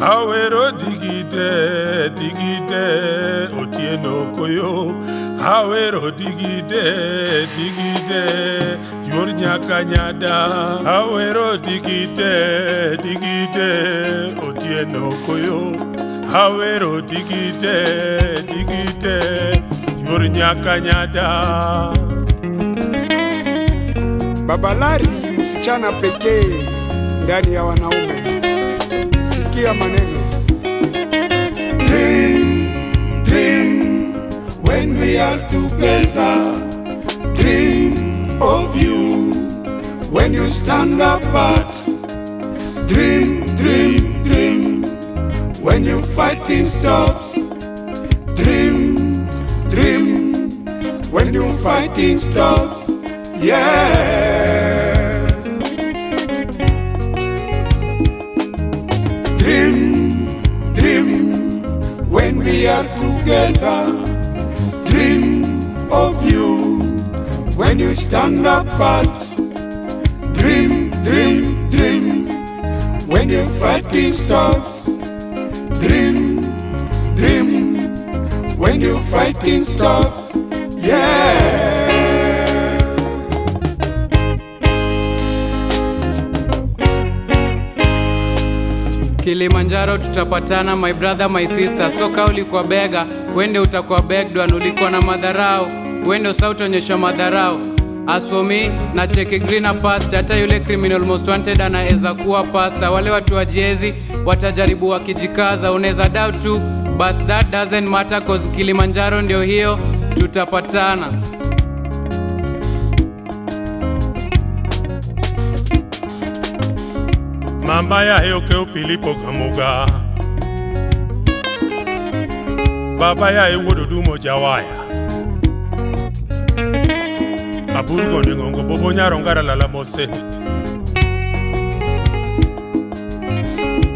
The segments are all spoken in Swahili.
Awero digite, digite, otieno koyo. Awero digite, digite, yor nyakanyada. Awero digite, digite, otieno koyo. Awero digite, digite, yor nyakanyada. Babalari msichana pekee ndani ya wanaume. Sikia maneno. Dream, dream, when we are together. Dream of you, when you stand apart. Dream, dream, dream, when your fighting stops. Dream, dream, when your fighting stops. Yeah. Dream, dream, when we are together. Dream of you, when you stand apart. Dream, dream, dream, when your fighting stops. Dream, dream, when your fighting stops. Yeah. Kilimanjaro tutapatana, my brother, my sister. Soka ulikuwa bega, wende utakuwa begdwan. Ulikuwa na madharau, wende usautonyesha madharau. As for me, na cheki greener past. Hata yule criminal most wanted anaeza kuwa pasta. Wale watu wa jezi watajaribu wakijikaza. Uneza doubt too, but that doesn't matter, cause Kilimanjaro ndio hiyo, tutapatana. Mama ya yoke upilipo kamuga. Baba ya wododu mojawaya. Aburgo ningongo bobo nyarongara lala mose.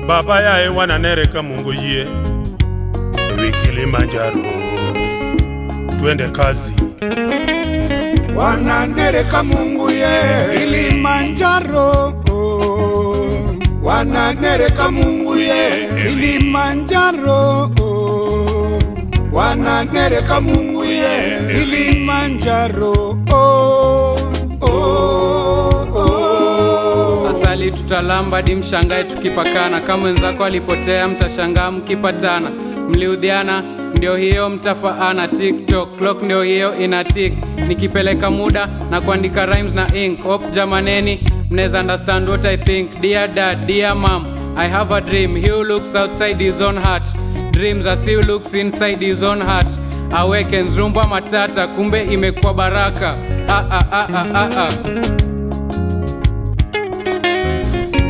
Baba ya wana nereka Mungu ye. Ewe Kilimanjaro, twende kazi. Wana nereka Mungu ye Kilimanjaro. Wana nereka Mungu ye Kilimanjaro. Wana nereka Mungu ye Kilimanjaro. Asali tutalamba di mshangae tukipakana. Kama wenzako alipotea mtashangaa mkipatana. Mliudhiana ndio hiyo mtafaana. TikTok clock ndio hiyo inatik. Nikipeleka muda na kuandika rhymes na ink. Hop jamaneni, mneza understand what I think. Dear dad, dear mom, I have a dream. He who looks outside his own heart dreams as he looks inside his own heart. Awakens rumba matata, kumbe imekuwa baraka.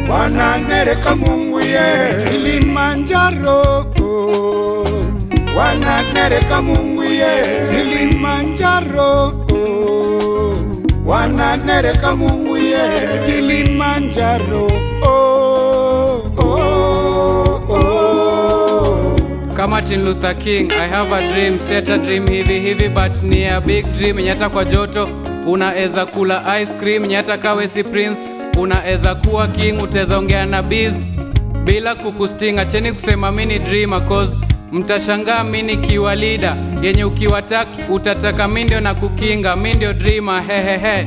Wana nereka Mungu ye Kilimanjaro. Wana nereka Mungu ye Kilimanjaro. Wana nereka Mungu ye Kilimanjaro. Kama Martin Luther King, I have a dream. Set a dream hivi but ni a big dream. Nyata kwa joto unaeza kula ice cream. Nyata kawe si prince unaeza kuwa king. Uteza ongea na biz bila kukustinga. Cheni kusema mini dreamer, cause mtashangaa mini kiwa leader. Yenye ukiwa tact utataka mindio na kukinga. Mindio dreamer, hehehe.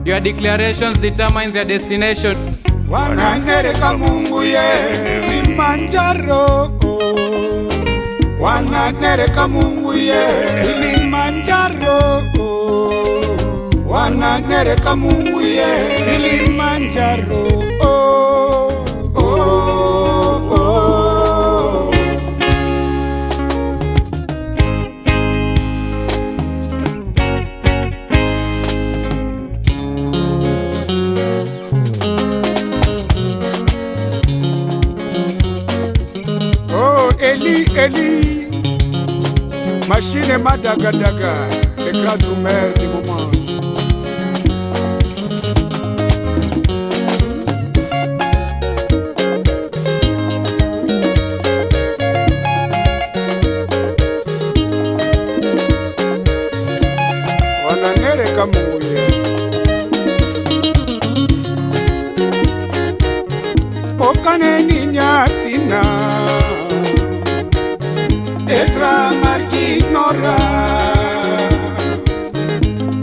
Your declarations determines your destination. Wana nereka Mungu ye Kilimanjaro. Wana nereka Mungu ye Kilimanjaro. Wana nereka Mungu ye Kilimanjaro. Eli, machine madagadaga, le grand maire du moment. Wananereka Mungu okane ni nyatina. Ezra Marginora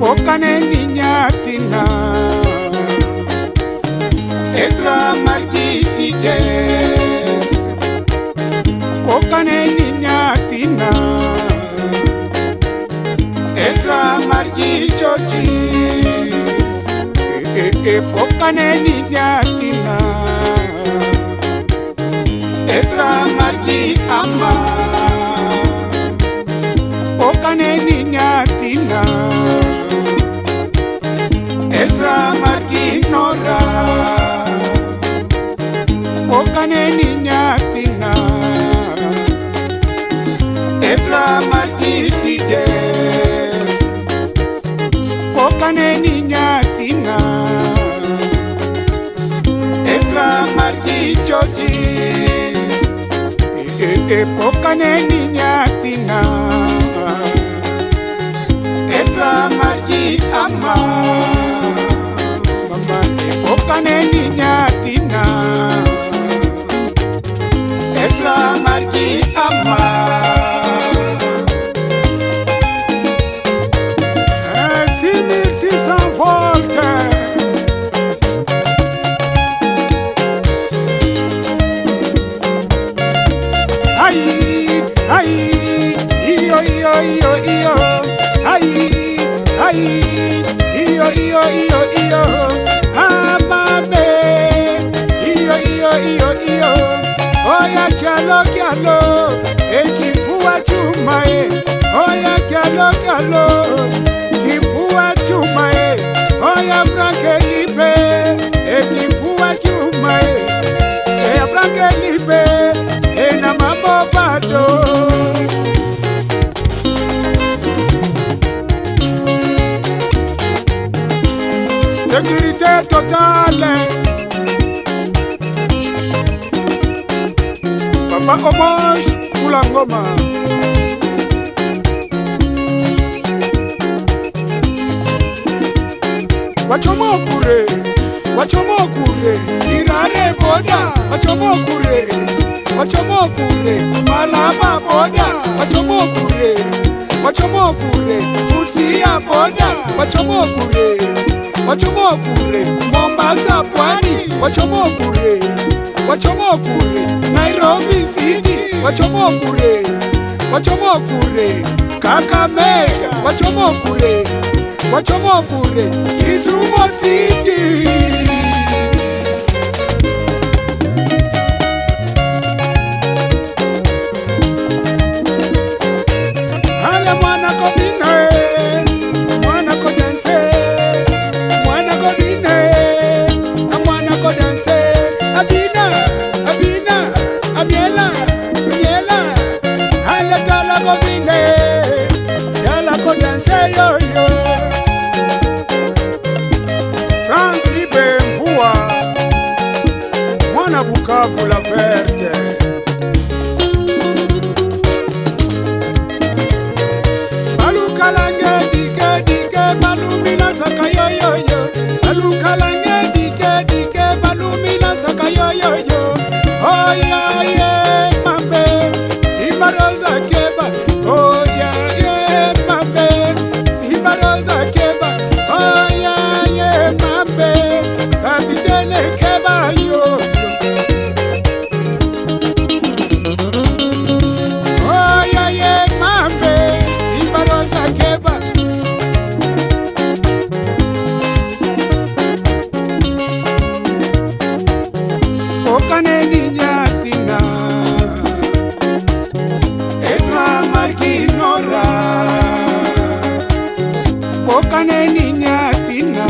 Pokane Ninyatina Ezra Margidides Pokane Ninyatina Ezra Margi Georgis Pokane Ninyatina Ezra Margi Amma Pokane Ninyatina Ezra Margi Nora Pokane Ninyatina Ezra Margi Dides Pokane Ninyatina Ezra Margi Georgis Pokane Ninyatina Ezra Margi Amma Pokane Ninyatina Ezra Margi Amma Simir si s'envolte Aïe, aïe, io, io, io, io Aïe, aïe, io, io, io, io Amame, io, io, io, io Oya kialo, kialo Ekifua chumae Oya kialo, kialo Kifua chumae Oya Franke Libe Ekifua chumae Oya Franke Libe Ena mambo bado Sécurité totale Papa Omoj Kulangoma Wachomokure Wachomokure Sirare boda Wachomokure Wachomokure Malaba boda Wachomokure Wachomokure Musia boda Wachomokure Wachomokure Mombasa pwani Wachomokure Wachomokure Nairobi City Wachomokure Wachomokure Kakamega Wachomokure Wachomokure Kisumu City Ale mwana kobine Mwana kodense Mwana kobine Mwana kodense Abina Abina Abiela Abiela Ale kala kobine Yala kodense yo yo Frank Libe Mvua Mwana Bukavu la verte Alukalange dike dike balumina saka yo yo yo Alukalange dike dike balumina saka yo yo yo Oh yeah yeah mambe Simaroza keba Oh yeah yeah mambe Simaroza keba Oh yeah yeah mambe Kapitene keba yo Oh yeah yeah mambe Simaroza keba Pokane Ninyatina Ezra Marginora Pokane Ninyatina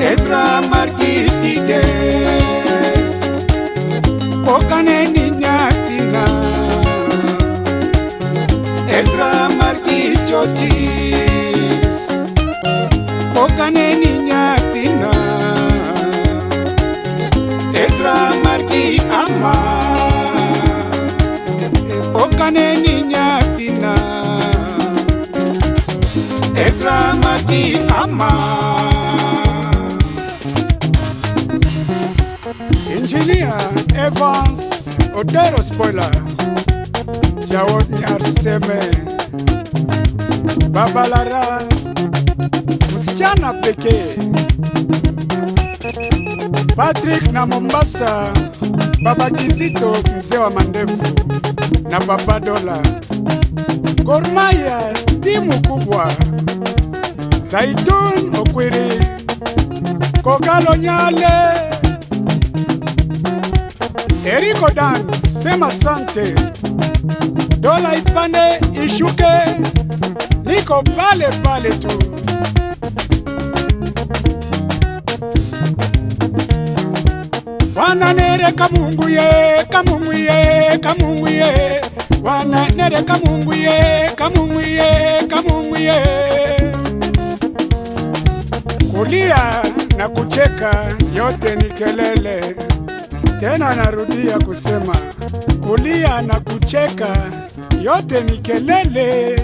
Ezra Margidides Pokane Ninyatina Ezra Margi Georgis Pokane Ninyatina Ezra Margi Amma Pokane Ninyatina Ezra Margi Amma Engineer Evans Odero spoiler Jawod Nyarseme Baba Lara msichana pekee Patrick na Mombasa Baba Kizito mzee wa mandefu na Baba Dola Gor Mahia timu kubwa Zaitun Okwiri Kokalo Nyale Eriko Dan sema sante Dola ipande ishuke niko pale pale tu Wana nere kamungu ye kamungu ye kamungu ye Wana nere kamungu ye kamungu ye kamungu ye Kulia na kucheka yote ni kelele Tena narudia kusema kulia na kucheka yote ni kelele